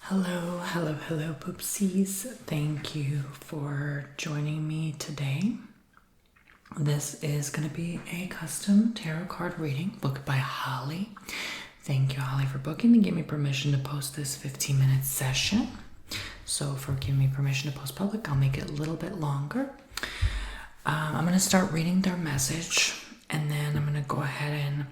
Hello, poopsies. Thank you for joining me today. This is going to be a custom tarot card reading booked by Holly. Thank you, Holly, for booking and giving me permission to post this 15-minute session. So for giving me permission to post public, I'll make it a little bit longer. I'm going to start reading their message, and then I'm going to go ahead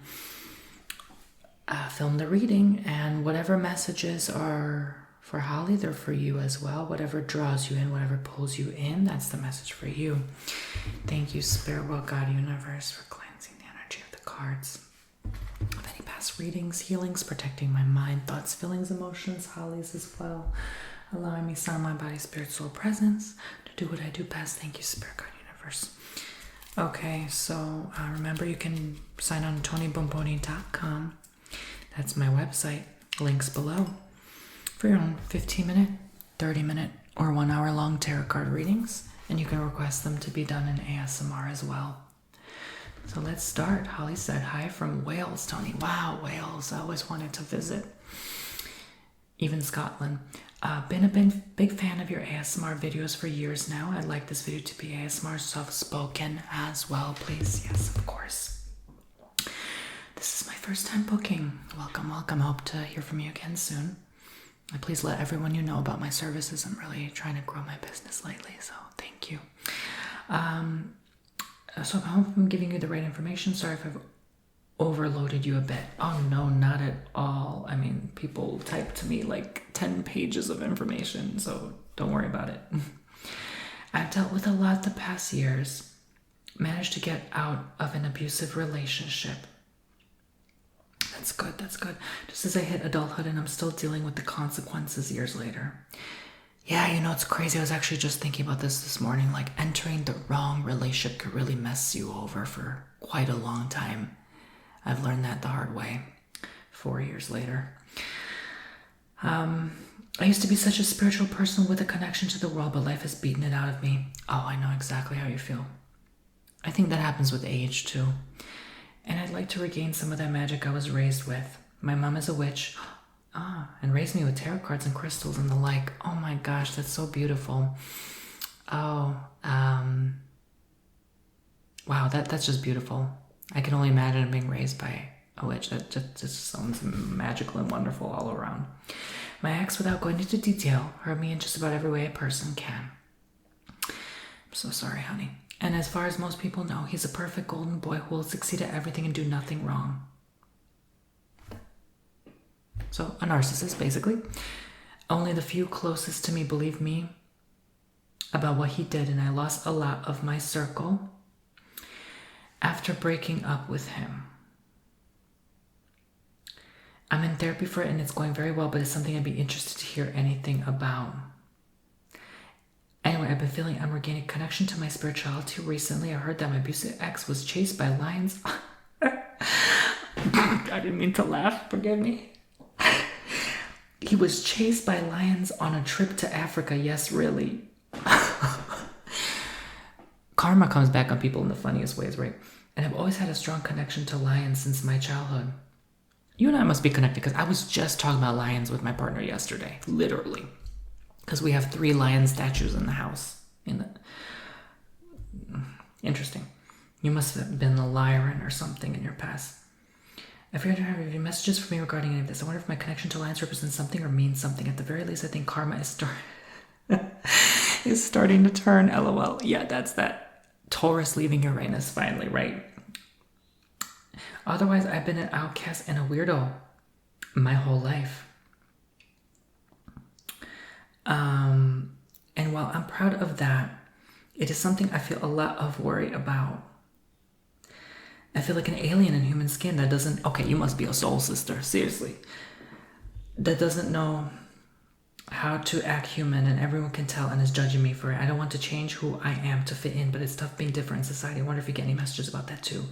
and film the reading, and whatever messages are for Holly, they're for you as well. Whatever draws you in, whatever pulls you in, that's the message for you. Thank you, Spirit World, God, Universe, for cleansing the energy of the cards. Of any past readings, healings, protecting my mind, thoughts, feelings, emotions, Holly's as well. Allowing me sound, mind, body, spirit, soul, presence to do what I do best. Thank you, Spirit, God, Universe. Okay, so remember you can sign on to TonyBomboni.com. That's my website. Links below. For your own 15-minute, 30-minute, or 1-hour-long tarot card readings. And you can request them to be done in ASMR as well. So let's start. Holly said, hi from Wales, Tony. Wow, Wales. I always wanted to visit. Even Scotland. Been a big fan of your ASMR videos for years now. I'd like this video to be ASMR soft-spoken as well, please. Yes, of course. This is my first time booking. Welcome. Hope to hear from you again soon. Please let everyone you know about my services. I'm really trying to grow my business lately, so thank you. So I hope I'm giving you the right information. Sorry if I've overloaded you a bit. Oh no, not at all. I mean, people type to me like 10 pages of information, so don't worry about it. I've dealt with a lot the past years. Managed to get out of an abusive relationship. That's good. Just as I hit adulthood, and I'm still dealing with the consequences years later. Yeah, it's crazy. I was actually just thinking about this morning. Like, entering the wrong relationship could really mess you over for quite a long time. I've learned that the hard way 4 years later. I used to be such a spiritual person with a connection to the world, but life has beaten it out of me. Oh, I know exactly how you feel. I think that happens with age, too. And I'd like to regain some of that magic I was raised with. My mom is a witch, and raised me with tarot cards and crystals and the like. Oh my gosh, that's so beautiful. Wow, that's just beautiful. I can only imagine being raised by a witch. That just sounds magical and wonderful all around. My ex, without going into detail, hurt me in just about every way a person can. I'm so sorry, honey. And as far as most people know, he's a perfect golden boy who will succeed at everything and do nothing wrong. So, a narcissist, basically. Only the few closest to me believe me about what he did, and I lost a lot of my circle after breaking up with him. I'm in therapy for it, and it's going very well, but it's something I'd be interested to hear anything about. Anyway, I've been feeling I'm regaining connection to my spirituality recently. I heard that my abusive ex was chased by lions. I didn't mean to laugh. Forgive me. He was chased by lions on a trip to Africa. Yes, really. Karma comes back on people in the funniest ways, right? And I've always had a strong connection to lions since my childhood. You and I must be connected, because I was just talking about lions with my partner yesterday. Literally. Because we have 3 lion statues in the house. Interesting. You must have been a lion or something in your past. If you have any messages for me regarding any of this, I wonder if my connection to lions represents something or means something. At the very least, I think karma is starting to turn. LOL. Yeah, that's that Taurus leaving Uranus finally, right? Otherwise, I've been an outcast and a weirdo my whole life. And while I'm proud of that, it is something I feel a lot of worry about. I feel like an alien in human skin that doesn't... Okay, you must be a soul sister, seriously. That doesn't know how to act human, and everyone can tell and is judging me for it. I don't want to change who I am to fit in, but it's tough being different in society. I wonder if you get any messages about that too.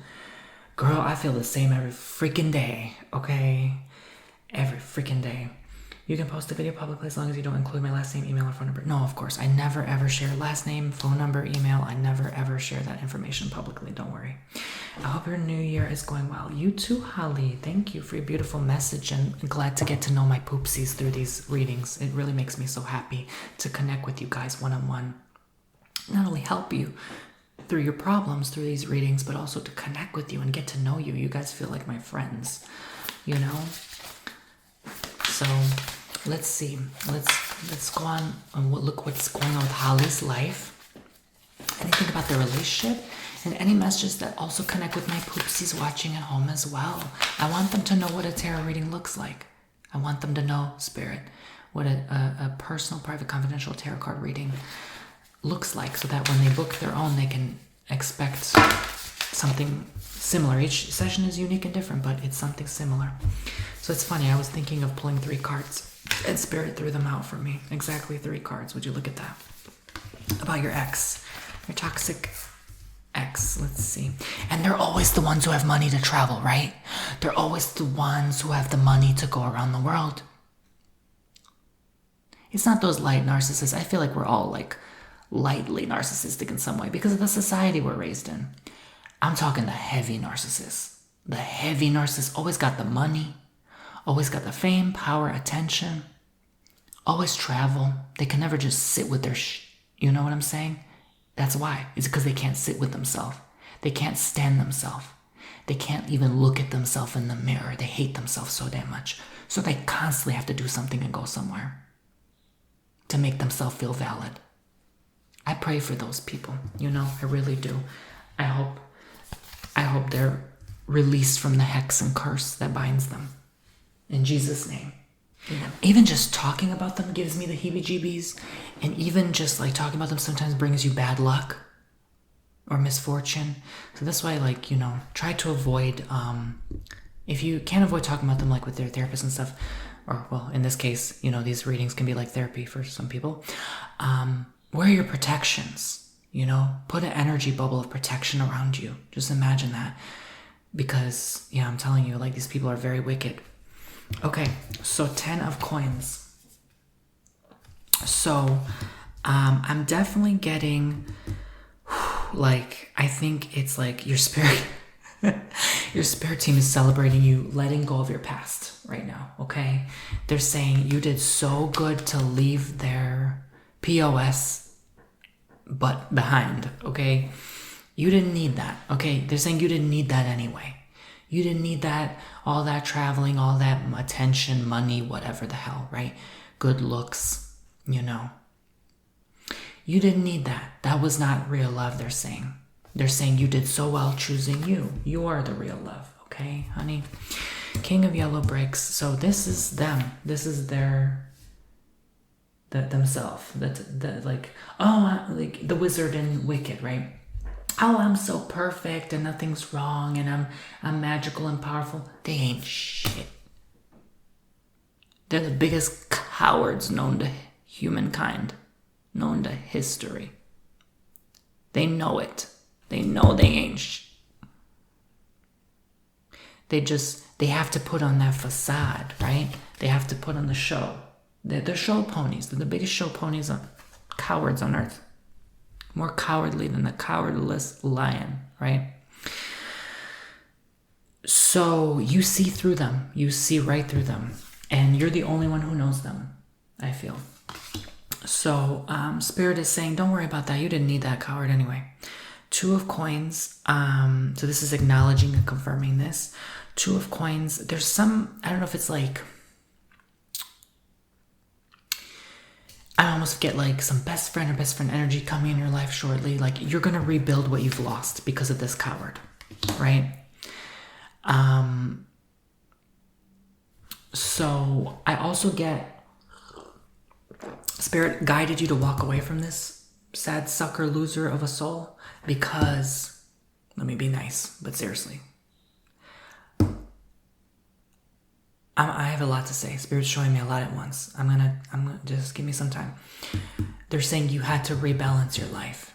Girl, I feel the same every freaking day, okay? Every freaking day. You can post the video publicly as long as you don't include my last name, email, or phone number. No, of course. I never ever share last name, phone number, email. I never ever share that information publicly. Don't worry. I hope your new year is going well. You too, Holly. Thank you for your beautiful message, and glad to get to know my poopsies through these readings. It really makes me so happy to connect with you guys one-on-one. Not only help you through your problems through these readings, but also to connect with you and get to know you. You guys feel like my friends, you know? So let's see. Let's go on and look what's going on with Holly's life. Anything about their relationship, and any messages that also connect with my poopsies watching at home as well. I want them to know what a tarot reading looks like. I want them to know, Spirit, what a personal, private, confidential tarot card reading looks like, so that when they book their own, they can expect something similar. Each session is unique and different, but it's something similar. So it's funny, I was thinking of pulling 3 cards, and Spirit threw them out for me. Exactly 3 cards. Would you look at that? About your ex, your toxic ex. Let's see. And they're always the ones who have money to travel, right? They're always the ones who have the money to go around the world. It's not those light narcissists. I feel like we're all like lightly narcissistic in some way because of the society we're raised in. I'm talking the heavy narcissists. The heavy narcissists always got the money, always got the fame, power, attention, always travel. They can never just sit with their you know what I'm saying? That's why. It's because they can't sit with themselves. They can't stand themselves. They can't even look at themselves in the mirror. They hate themselves so damn much. So they constantly have to do something and go somewhere to make themselves feel valid. I pray for those people, you know, I really do. I hope they're released from the hex and curse that binds them. In Jesus' name. Yeah. Even just talking about them gives me the heebie-jeebies. And even just like talking about them sometimes brings you bad luck or misfortune. So that's why, like, you know, try to avoid, if you can't avoid talking about them like with their therapist and stuff, or well, in this case, you know, these readings can be like therapy for some people. Wear your protections, you know, put an energy bubble of protection around you. Just imagine that. Because, yeah, I'm telling you, like, these people are very wicked. Okay, so 10 of coins. So, I'm definitely getting, like, I think it's like your spirit, your spirit team is celebrating you letting go of your past right now, okay? They're saying you did so good to leave their POS but behind, okay? You didn't need that, okay? They're saying you didn't need that anyway. You didn't need that, all that traveling, all that attention, money, whatever the hell, right? Good looks, you know. You didn't need that. That was not real love, they're saying. They're saying you did so well choosing you. You are the real love, okay, honey? King of Yellow Bricks. So this is them. This is their themselves. That like, oh, like the wizard in Wicked, right? Oh, I'm so perfect and nothing's wrong and I'm magical and powerful. They ain't shit. They're the biggest cowards known to humankind, known to history. They know it. They know they ain't They have to put on that facade, right? They have to put on the show. They're show ponies. They're the biggest show ponies, cowards on earth. More cowardly than the cowardless lion, right? So you see through them. You see right through them. And you're the only one who knows them, I feel. So Spirit is saying, don't worry about that. You didn't need that coward anyway. 2 of coins. So this is acknowledging and confirming this. 2 of coins. There's some, I don't know if it's like, I almost get like some best friend or best friend energy coming in your life shortly. Like you're going to rebuild what you've lost because of this coward, right? So I also get Spirit guided you to walk away from this sad sucker loser of a soul because, let me be nice, but seriously, I have a lot to say. Spirit's showing me a lot at once. I'm gonna just give me some time. They're saying you had to rebalance your life.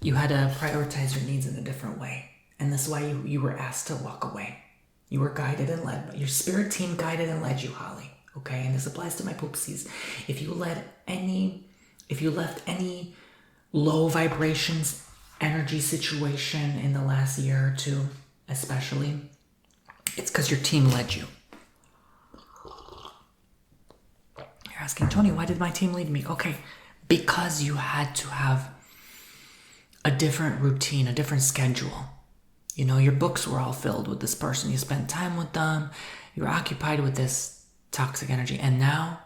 You had to prioritize your needs in a different way. And that's why you were asked to walk away. You were guided and led. Your spirit team guided and led you, Holly. Okay, and this applies to my poopsies. If you left any low vibrations, energy situation in the last year or two, especially, it's because your team led you. You're asking, Tony, why did my team lead me? Okay, because you had to have a different routine, a different schedule. You know, your books were all filled with this person. You spent time with them. You were occupied with this toxic energy. And now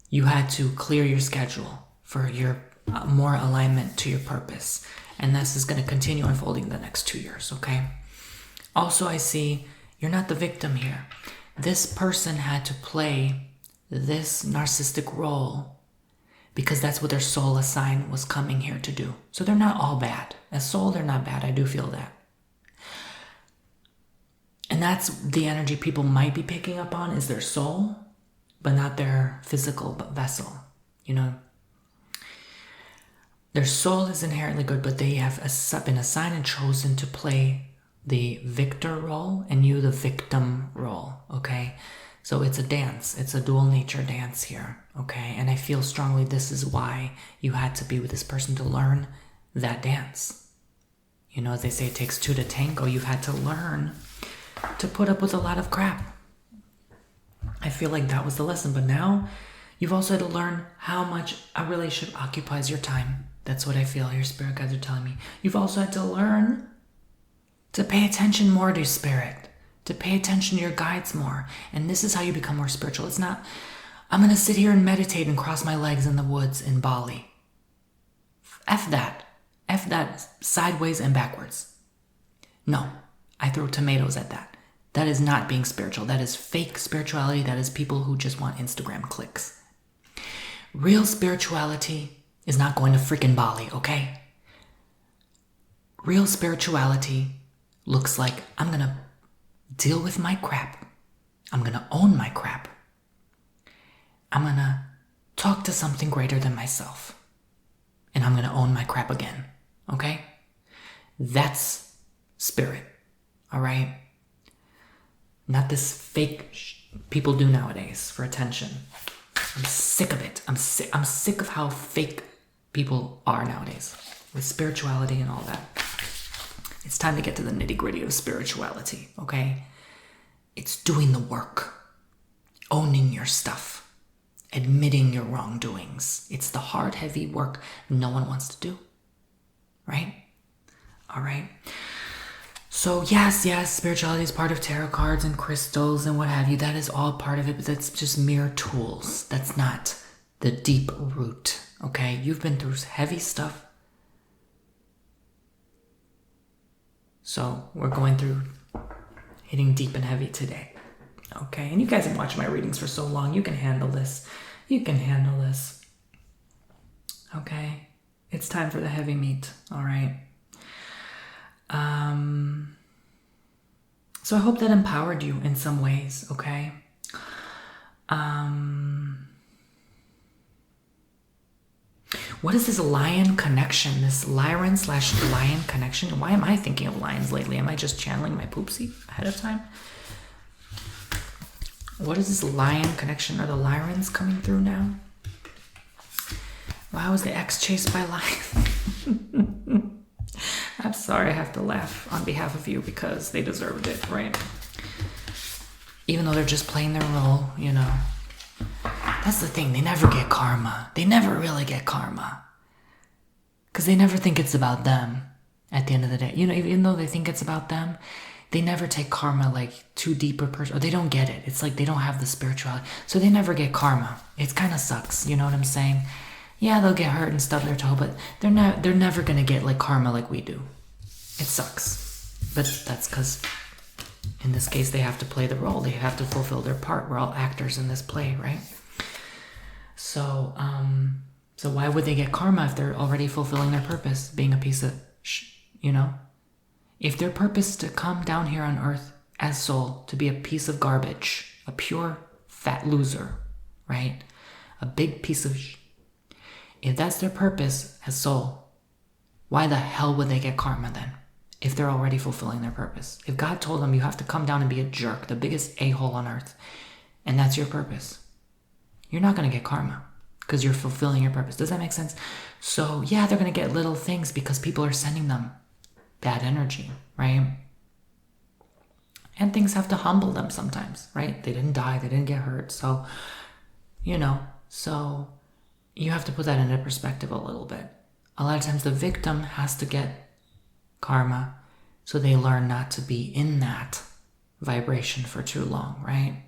you had to clear your schedule for your more alignment to your purpose. And this is going to continue unfolding the next 2 years, okay? Also, I see you're not the victim here. This person had to play this narcissistic role because that's what their soul assigned was coming here to do. So they're not all bad. As soul, they're not bad. I do feel that. And that's the energy people might be picking up on, is their soul, but not their physical vessel. You know, their soul is inherently good, but they have been assigned and chosen to play the victor role and you the victim role, okay? So it's a dance. It's a dual nature dance here, okay? And I feel strongly this is why you had to be with this person to learn that dance. You know, as they say, it takes two to tango. You've had to learn to put up with a lot of crap. I feel like that was the lesson. But now you've also had to learn how much a relationship occupies your time. That's what I feel your spirit guides are telling me. You've also had to learn to pay attention more to your spirit, to pay attention to your guides more. And this is how you become more spiritual. It's not, I'm going to sit here and meditate and cross my legs in the woods in Bali. F that. F that sideways and backwards. No, I throw tomatoes at that. That is not being spiritual. That is fake spirituality. That is people who just want Instagram clicks. Real spirituality is not going to freaking Bali, okay? Real spirituality looks like I'm going to deal with my crap. I'm going to own my crap. I'm going to talk to something greater than myself. And I'm going to own my crap again, okay? That's spirit, all right? Not this fake people do nowadays for attention. I'm sick of it. I'm sick of how fake people are nowadays with spirituality and all that. It's time to get to the nitty-gritty of spirituality, okay? It's doing the work, owning your stuff, admitting your wrongdoings. It's the hard, heavy work no one wants to do, right? All right. So yes, spirituality is part of tarot cards and crystals and what have you. That is all part of it, but that's just mere tools. That's not the deep root, okay? You've been through heavy stuff. So we're going through hitting deep and heavy today, okay? And you guys have watched my readings for so long. You can handle this. You can handle this, okay? It's time for the heavy meat, all right? So I hope that empowered you in some ways, okay? What is this lion connection? This Lyran/lion connection? Why am I thinking of lions lately? Am I just channeling my poopsie ahead of time? What is this lion connection? Are the Lyrans coming through now? Why was the ex chased by lions? I'm sorry, I have to laugh on behalf of you because they deserved it, right? Even though they're just playing their role, you know. That's the thing, they never get karma. They never really get karma. Because they never think it's about them at the end of the day. You know, even though they think it's about them, they never take karma like too deep or personal. Or they don't get it. It's like they don't have the spirituality. So they never get karma. It kind of sucks, you know what I'm saying? Yeah, they'll get hurt and stub their toe, but they're never gonna get like karma like we do. It sucks. But that's because in this case they have to play the role. They have to fulfill their part. We're all actors in this play, right? So why would they get karma if they're already fulfilling their purpose, being a piece of you know? If their purpose is to come down here on earth as soul, to be a piece of garbage, a pure fat loser, right? A big piece of if that's their purpose as soul, why the hell would they get karma then? If they're already fulfilling their purpose. If God told them you have to come down and be a jerk, the biggest a-hole on earth, and that's your purpose, you're not going to get karma because you're fulfilling your purpose. Does that make sense? So yeah, they're going to get little things because people are sending them bad energy, right? And things have to humble them sometimes, right? They didn't die, they didn't get hurt. So, so you have to put that into perspective a little bit. A lot of times the victim has to get karma so they learn not to be in that vibration for too long, right?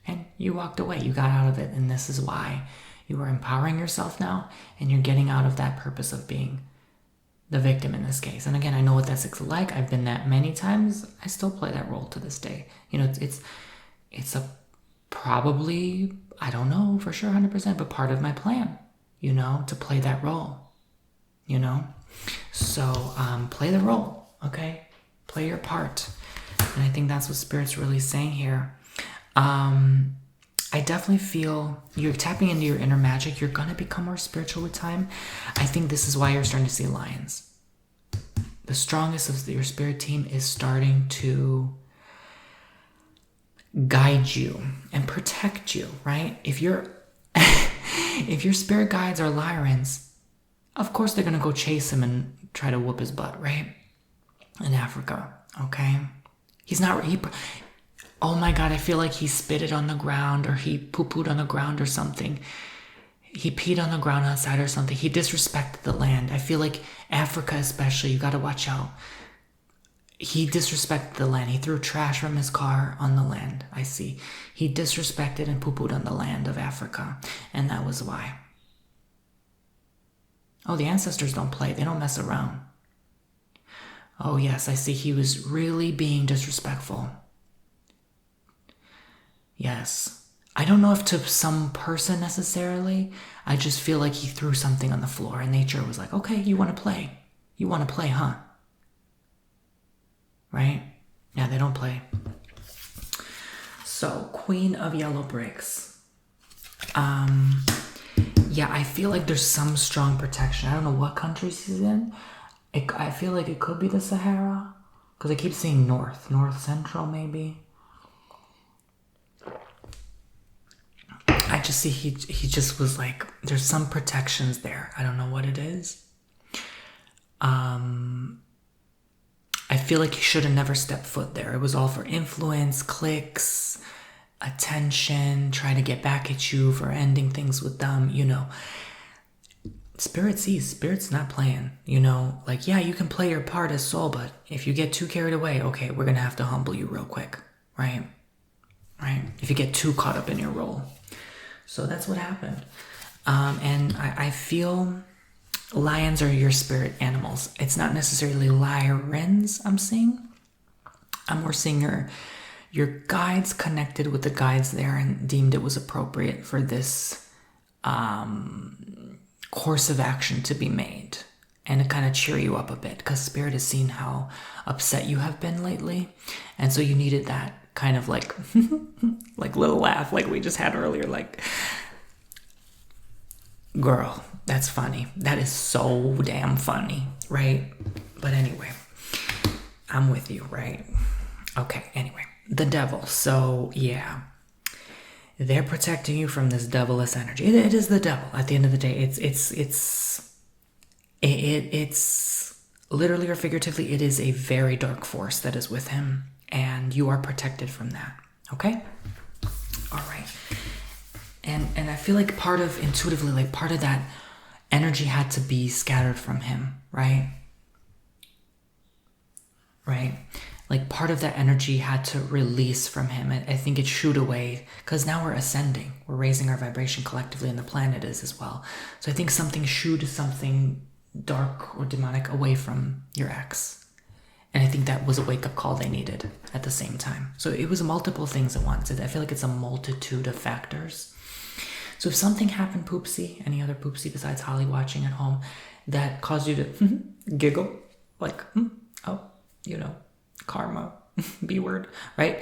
And you walked away, you got out of it, and this is why you are empowering yourself now, and you're getting out of that purpose of being the victim in this case. And again, I know what that's like. I've been that many times. I still play that role to this day. It's a probably, I don't know for sure 100%, but part of my plan, to play that role, So play the role, okay? Play your part. And I think that's what Spirit's really saying here. I definitely feel you're tapping into your inner magic. You're going to become more spiritual with time. I think this is why you're starting to see lions. The strongest of your spirit team is starting to guide you and protect you, right? If your spirit guides are lions, of course they're going to go chase him and try to whoop his butt, right? In Africa, okay? Oh my God, I feel like he spitted on the ground or he poo-pooed on the ground or something. He peed on the ground outside or something. He disrespected the land. I feel like Africa especially, you got to watch out. He disrespected the land. He threw trash from his car on the land. I see. He disrespected and poo-pooed on the land of Africa. And that was why. Oh, the ancestors don't play. They don't mess around. Oh yes, I see. He was really being disrespectful. Yes. I don't know if to some person necessarily. I just feel like he threw something on the floor and nature was like, okay, you want to play. You want to play, huh? Right? Yeah, they don't play. So, Queen of Yellow Bricks. Yeah, I feel like there's some strong protection. I don't know what countries he's in. I feel like it could be the Sahara. Because I keep seeing north central maybe. I just see he just was like, there's some protections there. I don't know what it is. I feel like he should have never stepped foot there. It was all for influence, clicks, attention, trying to get back at you for ending things with them, Spirit sees. Spirit's not playing, Like, yeah, you can play your part as soul, but if you get too carried away, okay, we're going to have to humble you real quick, right? Right? If you get too caught up in your role. So that's what happened. And I feel lions are your spirit animals. It's not necessarily lions I'm seeing. I'm more seeing your guides connected with the guides there and deemed it was appropriate for this course of action to be made. And to kind of cheer you up a bit. Because Spirit has seen how upset you have been lately. And so you needed that kind of like little laugh like we just had earlier, like, girl, that's funny. That is so damn funny, right? But anyway, I'm with you, right? Okay, anyway, the devil. So yeah, they're protecting you from this devilish energy. It is the devil. At the end of the day, it's literally or figuratively, it is a very dark force that is with him. And you are protected from that. Okay? All right. And I feel like intuitively, like part of that energy had to be scattered from him, right? Right? Like part of that energy had to release from him. I think it shooed away because now we're ascending. We're raising our vibration collectively, and the planet is as well. So I think something shooed something dark or demonic away from your ex. And I think that was a wake-up call they needed at the same time. So it was multiple things at once. I feel like it's a multitude of factors. So if something happened, Poopsie, any other Poopsie besides Holly watching at home, that caused you to giggle, like, oh, karma, B word, right?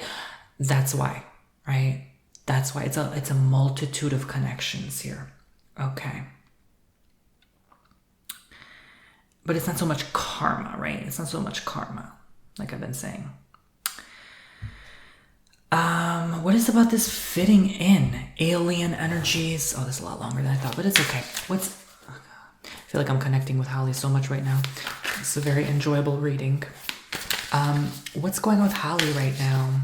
That's why, right? That's why it's a multitude of connections here. Okay. But it's not so much karma, right? It's not so much karma, like I've been saying. What is about this fitting in? Alien energies. Oh, this is a lot longer than I thought, but it's okay. I feel like I'm connecting with Holly so much right now. It's a very enjoyable reading. What's going on with Holly right now?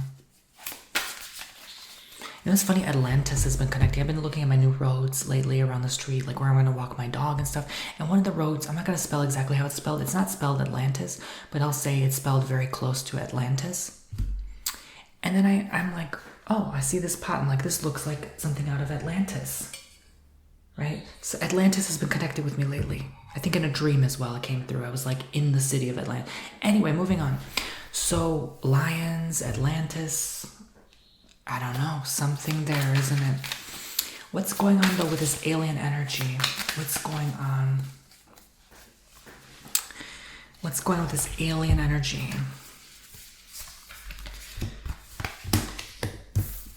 You know, it's funny, Atlantis has been connecting. I've been looking at my new roads lately around the street, like where I'm going to walk my dog and stuff. And one of the roads, I'm not going to spell exactly how it's spelled. It's not spelled Atlantis, but I'll say it's spelled very close to Atlantis. And then I'm like, oh, I see this pot. I'm like, this looks like something out of Atlantis, right? So Atlantis has been connected with me lately. I think in a dream as well, it came through. I was like in the city of Atlantis. Anyway, moving on. So lions, Atlantis, I don't know, something there, isn't it? What's going on though with this alien energy? What's going on? What's going on with this alien energy?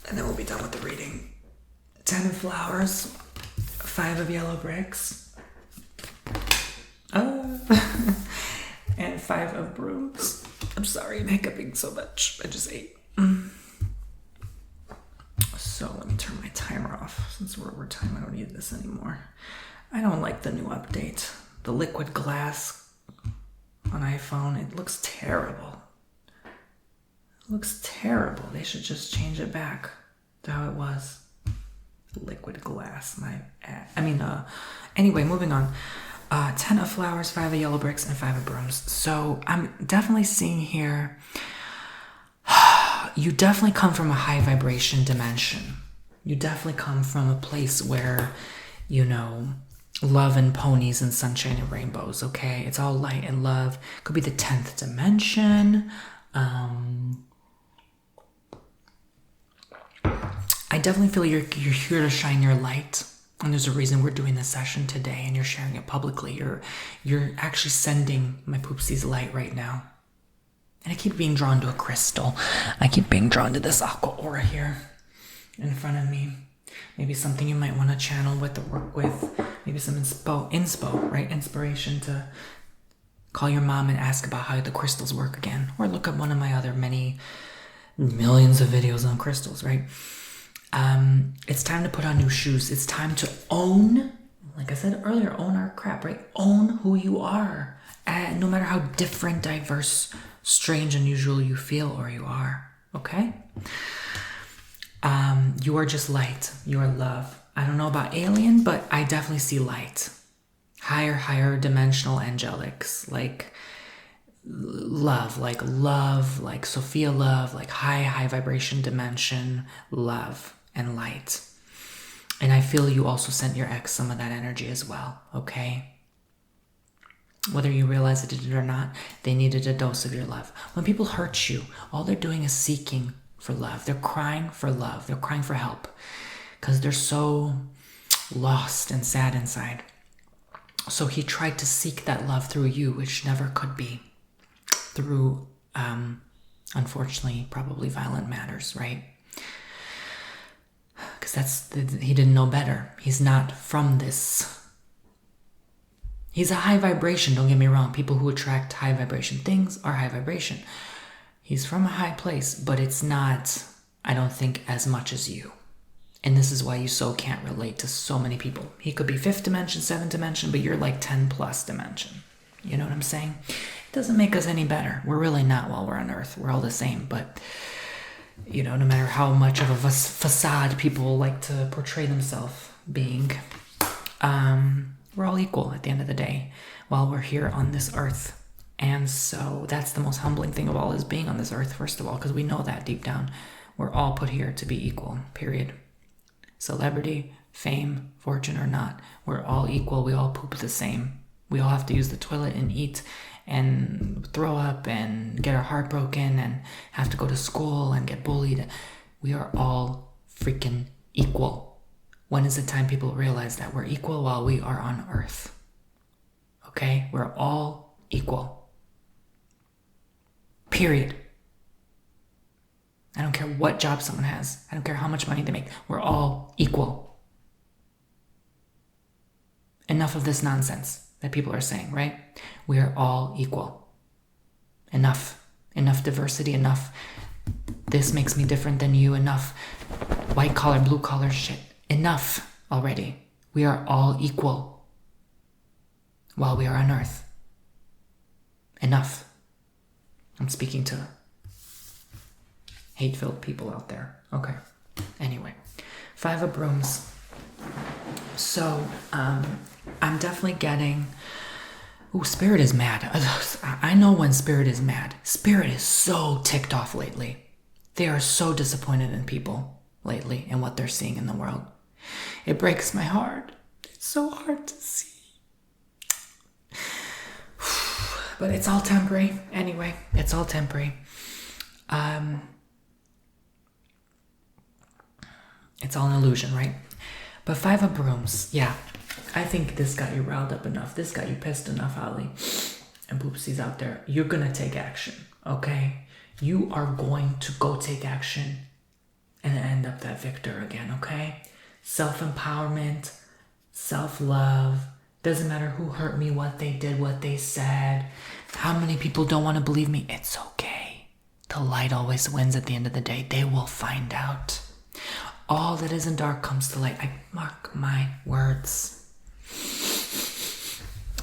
And then we'll be done with the reading. 10 of flowers, 5 of yellow bricks. Oh, and 5 of brooms. I'm sorry, I'm hiccuping so much. I just ate. So let me turn my timer off. Since we're over time, I don't need this anymore. I don't like the new update. The liquid glass on iPhone, it looks terrible. It looks terrible. They should just change it back to how it was. Liquid glass. Anyway, moving on. 10 of flowers, 5 of yellow bricks, and 5 of brooms. So I'm definitely seeing here, you definitely come from a high vibration dimension. You definitely come from a place where, you know, love and ponies and sunshine and rainbows, okay? It's all light and love. Could be the 10th dimension. I definitely feel you're here to shine your light. And there's a reason we're doing this session today and you're sharing it publicly. You're actually sending my poopsie's light right now. And I keep being drawn to a crystal. I keep being drawn to this aqua aura here in front of me. Maybe something you might want to channel with or work with. Maybe some inspo, right? Inspiration to call your mom and ask about how the crystals work again. Or look up one of my other many millions of videos on crystals, right? It's time to put on new shoes. It's time to own, like I said earlier, own our crap, right? Own who you are. And no matter how different, diverse, strange, unusual you feel or you are, okay? You are just light. You are love. I don't know about alien, but I definitely see light. Higher dimensional angelics, like love, like Sophia love, like high vibration dimension, love and light. And I feel you also sent your ex some of that energy as well, okay? Whether you realize it or not, they needed a dose of your love. When people hurt you, all they're doing is seeking for love. They're crying for love. They're crying for help because they're so lost and sad inside. So he tried to seek that love through you, which never could be through, unfortunately, probably violent matters, right? Because he didn't know better. He's not from this. He's a high vibration, don't get me wrong. People who attract high vibration things are high vibration. He's from a high place, but it's not, I don't think, as much as you. And this is why you so can't relate to so many people. He could be 5th dimension, 7th dimension, but you're like 10 plus dimension. You know what I'm saying? It doesn't make us any better. We're really not while we're on Earth. We're all the same, but you know, no matter how much of a facade people like to portray themselves being, we're all equal at the end of the day while we're here on this earth. And so that's the most humbling thing of all, is being on this earth, first of all, because we know that deep down we're all put here to be equal, period. Celebrity, fame, fortune or not, we're all equal. We all poop the same. We all have to use the toilet and eat and throw up and get our heart broken and have to go to school and get bullied. We are all freaking equal. When is the time people realize that we're equal while we are on earth? Okay? We're all equal. Period. I don't care what job someone has. I don't care how much money they make. We're all equal. Enough of this nonsense that people are saying, right? We are all equal. Enough diversity, enough This makes me different than you. Enough. White collar, blue collar shit. Enough already. We are all equal while we are on earth. Enough. I'm speaking to hate-filled people out there. Okay. Anyway, 5 of Brooms. So, I'm definitely getting... Ooh, Spirit is mad. I know when Spirit is mad. Spirit is so ticked off lately. They are so disappointed in people lately and what they're seeing in the world. It breaks my heart. It's so hard to see. But it's all temporary. Anyway, it's all temporary. It's all an illusion, right? But 5 of Brooms, yeah. I think this got you riled up enough. This got you pissed enough, Holly. And Poopsie's out there. You're going to take action, okay? You are going to go take action and end up that victor again, okay? Self-empowerment, self-love. Doesn't matter who hurt me, what they did, what they said. How many people don't want to believe me? It's okay. The light always wins at the end of the day. They will find out. All that is in dark comes to light. I mark my words.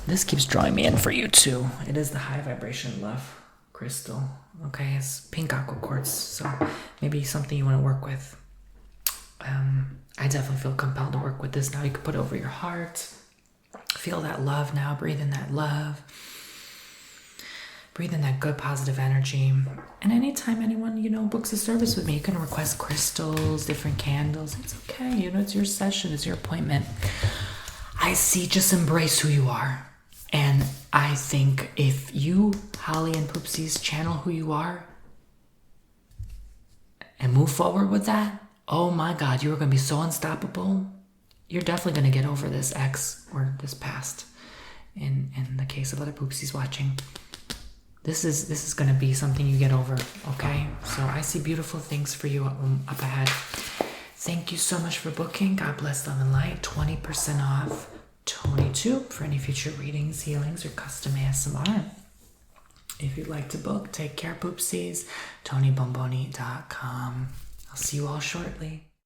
This keeps drawing me in for you too. It is the high vibration love crystal. Okay, it's pink aqua quartz, so maybe something you want to work with. I definitely feel compelled to work with this now. You can put it over your heart. Feel that love now. Breathe in that love. Breathe in that good positive energy. And anytime anyone, books a service with me, you can request crystals, different candles. It's okay. It's your session. It's your appointment. I see, just embrace who you are. And I think if you, Holly and Poopsies, channel who you are and move forward with that, oh my God, you are going to be so unstoppable. You're definitely going to get over this ex or this past. In the case of other Poopsies watching, this is going to be something you get over, okay? So I see beautiful things for you up ahead. Thank you so much for booking. God bless, love, and light. 20% off. Tony2 for any future readings, healings, or custom ASMR. If you'd like to book, take care, Poopsies. TonyBomboni.com. I'll see you all shortly.